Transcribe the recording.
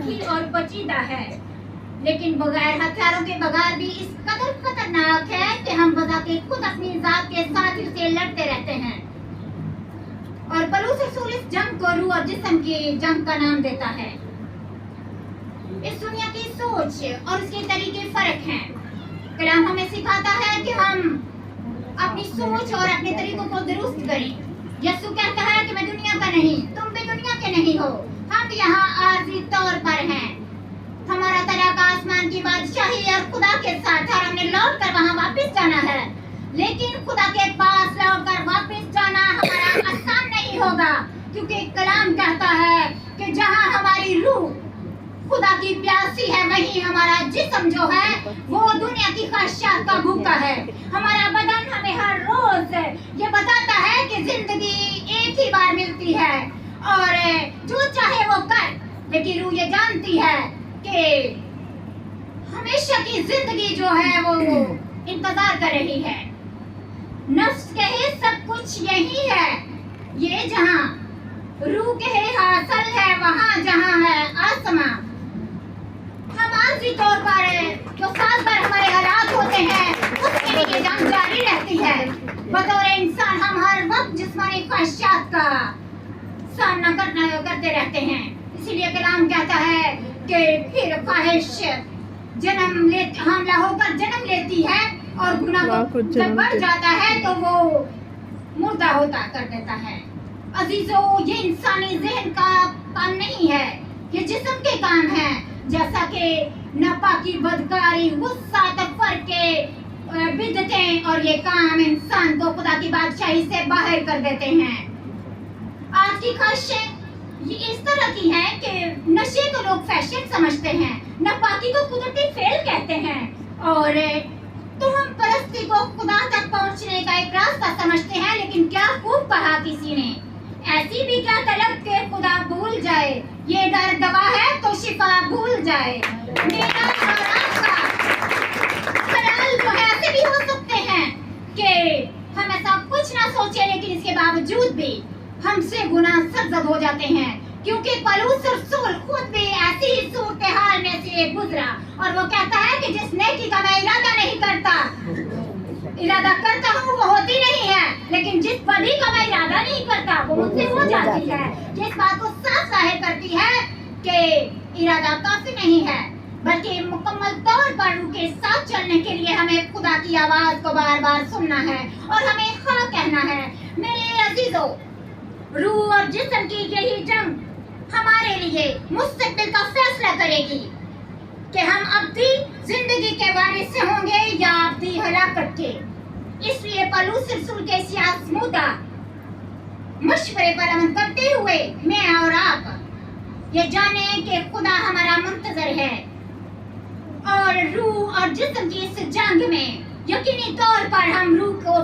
अनोखी और पेचीदा है, लेकिन बगैर हथियारों के बगैर भी इस कदर खतरनाक है कि हम बजाते खुद अपनी जात के साथ से लड़ते रहते हैं। और पलूस रसूल इस जंग को रूह और जिस्म की जंग का नाम देता है। इस दुनिया की सोच और उसके तरीके फर्क हैं। कलाम हमें सिखाता है कि हम अपनी सोच और अपने तरीकों को दुरुस्त करें। यीशु कहता है कि मैं दुनिया का नहीं, तुम भी दुनिया के नहीं हो। हम यहाँ आर्जी तौर पर हैं। हमारा तरीका आसमान की बादशाही और खुदा के साथ है। हमने लौट कर वहाँ वापस जाना है, लेकिन खुदा के पास लौट कर वापस जाना हमारा आसान नहीं होगा, क्योंकि कलाम कहता है कि जहाँ हमारी रूह खुदा की प्यासी है, वही हमारा जिस्म जो है वो दुनिया की ख्वाहिशात का भूखा है। हमारा बदन हमें हर रोज ये बताता है कि जिंदगी एक ही बार मिलती है और जो चाहे वो कर, लेकिन रूह ये जानती है कि हमेशा की जिंदगी जो है वो इंतजार कर रही है। नफ्स कहे सब कुछ यही है, ये जहां रूह कहे हासिल है वहां जहां है आसमां। हम आर्जी तौर पर जो साल भर हमारे हालात होते हैं उसके लिए जंग जारी रहती है। बतौर इंसान हम हर वक्त जिस्मानी ख्वाहिशात का सामना करते रहते हैं। इसीलिए कलाम कहता है कि फिर ख्वाहिश हमला होकर जन्म लेती है और गुनाह जब बढ़ जाता है तो वो मुर्दा होता कर देता है। अजीजों, ये इंसानी ज़हन का काम नहीं है, ये जिस्म के काम है। जैसा कि नापाकी, बदकारी, गुस्सा, तफरके, बिदतें और ये काम इंसान को खुदा की बादशाही से बाहर कर देते हैं। आज की ख्वाहिशें ये इस तरह की हैं कि नशे को लोग फैशन समझते हैं, नापाकी को कुदरती फेल कहते हैं और तो हम परस्ती को खुदा तक पहुंचने का एक रास्ता समझते हैं। लेकिन क्या खूब कहा किसी ने, ऐसी भी क्या तलब के खुदा भूल जाए, ये दर्द दवा है तो शिफा भूल जाए। मेरा और आपका ख्याल जो है ऐसे भी हो सकते हैं कि हम ऐसा कुछ ना सोचे, लेकिन इसके बावजूद भी हमसे गुनाह सरजद हो जाते हैं, क्योंकि पलूस रसूल खुद भी ऐसी ही सूरत-ए-हाल में से गुजरा और वो कहता है कि जिस नेकी का मैं इरादा करता हूँ वो होती नहीं है, लेकिन जिस बदी का मैं इरादा नहीं करता वो मुझसे हो जाती है। जिस बात को साफ जाहिर करती है कि इरादा काफी नहीं है, बल्कि मुकम्मल तौर पर रूह के साथ चलने के लिए हमें खुदा की आवाज को बार बार सुनना है और हमें हाँ कहना है। मेरे अजीजों, रूह और जिस्म की यही जंग हमारे लिए मुस्तकबिल का फैसला करेगी कि हम अब्दी जिंदगी के वारिस होंगे या अब्दी हलाकत के। इसलिए पलूस रसूल के इस आज़मूदा मशवरे पर अमल करते हुए मैं और आप ये जाने कि खुदा हमारा मुंतजर है और रूह और जिस्म की इस जंग में यकीनी तौर पर हम रूह को